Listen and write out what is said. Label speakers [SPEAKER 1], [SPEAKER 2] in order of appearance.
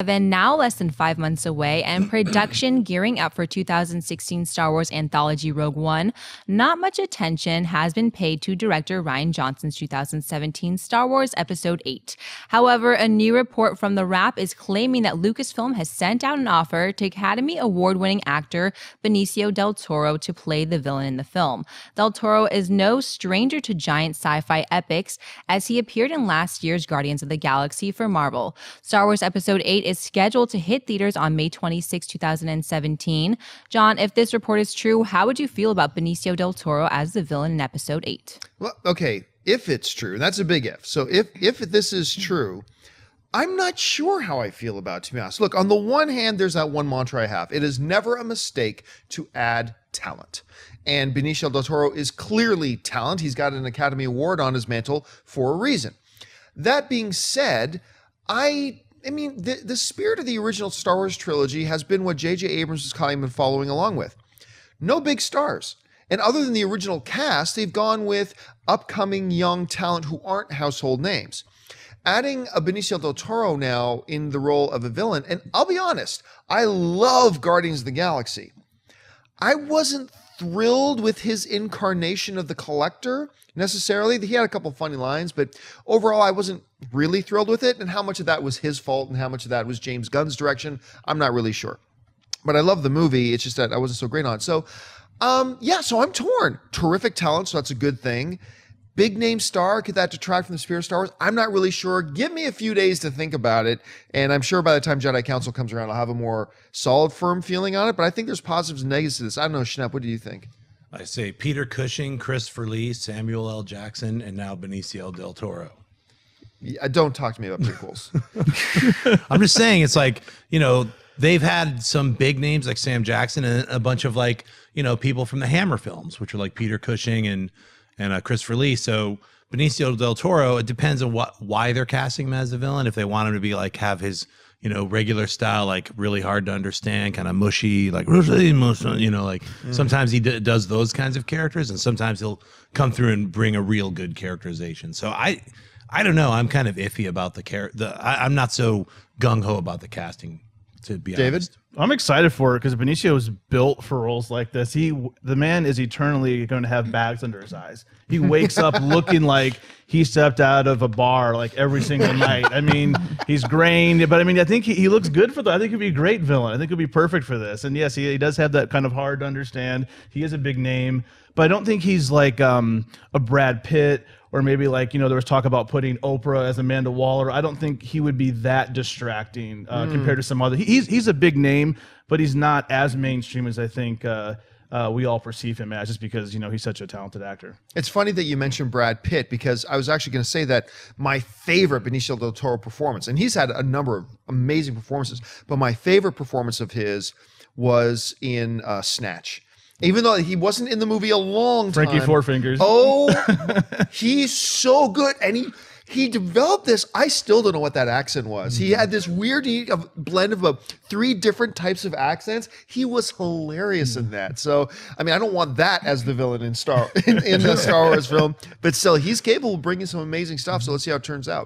[SPEAKER 1] VII, now less than 5 months away, and production gearing up for 2016 Star Wars anthology Rogue One, not much attention has been paid to director Rian Johnson's 2017 Star Wars Episode VIII. However, a new report from The Wrap is claiming that Lucasfilm has sent out an offer to Academy Award-winning actor Benicio Del Toro to play the villain in the film. Del Toro is no stranger to giant sci-fi epics, as he appeared in last year's Guardians of the Galaxy for Marvel. Star Wars Episode VIII is scheduled to hit theaters on May 26, 2017. John, if this report is true, how would you feel about Benicio Del Toro as the villain in Episode VIII?
[SPEAKER 2] Well, okay, if it's true, that's a big if. So if this is true, I'm not sure how I feel about it, to be honest. Look, on the one hand, there's that one mantra I have. It is never a mistake to add talent. And Benicio Del Toro is clearly talent. He's got an Academy Award on his mantle for a reason. That being said, I mean, the spirit of the original Star Wars trilogy has been what J.J. Abrams has kind of been following along with. No big stars. And other than the original cast, they've gone with upcoming young talent who aren't household names. Adding a Benicio Del Toro now in the role of a villain, and I'll be honest, I love Guardians of the Galaxy. I wasn't thrilled with his incarnation of the Collector necessarily. He had a couple funny lines, but overall I wasn't really thrilled with it. And how much of that was his fault and how much of that was James Gunn's direction, I'm not really sure. But I love the movie. It's just that I wasn't so great on it. So, so I'm torn. Terrific talent, so that's a good thing. Big name star, could that detract from the spirit of Star Wars? I'm not really sure. Give me a few days to think about it, and I'm sure by the time Jedi Council comes around, I'll have a more solid, firm feeling on it, but I think there's positives and negatives to this. I don't know, Schnepp, what do you think?
[SPEAKER 3] I say Peter Cushing, Christopher Lee, Samuel L. Jackson, and now Benicio Del Toro.
[SPEAKER 2] Yeah, don't talk to me about prequels.
[SPEAKER 3] I'm just saying, it's like, they've had some big names like Sam Jackson and a bunch of people from the Hammer films, which are like Peter Cushing and Christopher Lee. So Benicio Del Toro, it depends on why they're casting him as a villain. If they want him to be have his, regular style, really hard to understand, kind of mushy, sometimes he does those kinds of characters, and sometimes he'll come through and bring a real good characterization. So I don't know. I'm kind of iffy about I'm not so gung-ho about the casting, to be honest.
[SPEAKER 4] I'm excited for it because Benicio is built for roles like this. The man is eternally going to have bags under his eyes. He wakes up looking like he stepped out of a bar every single night. I mean, he's grained, but I think he looks good for that. I think he'd be a great villain. I think he'd be perfect for this. And yes, he does have that kind of hard to understand. He is a big name, but I don't think he's like a Brad Pitt. Or maybe there was talk about putting Oprah as Amanda Waller. I don't think he would be that distracting compared to some other. He's a big name, but he's not as mainstream as I think we all perceive him as, just because he's such a talented actor.
[SPEAKER 2] It's funny that you mentioned Brad Pitt, because I was actually going to say that my favorite Benicio Del Toro performance, and he's had a number of amazing performances, but my favorite performance of his was in Snatch. Even though he wasn't in the movie a long time.
[SPEAKER 4] Frankie Four Fingers.
[SPEAKER 2] Oh, he's so good. And he developed this. I still don't know what that accent was. He had this weird blend of about 3 different types of accents. He was hilarious in that. So, I don't want that as the villain in the Star Wars film. But still, he's capable of bringing some amazing stuff. So let's see how it turns out.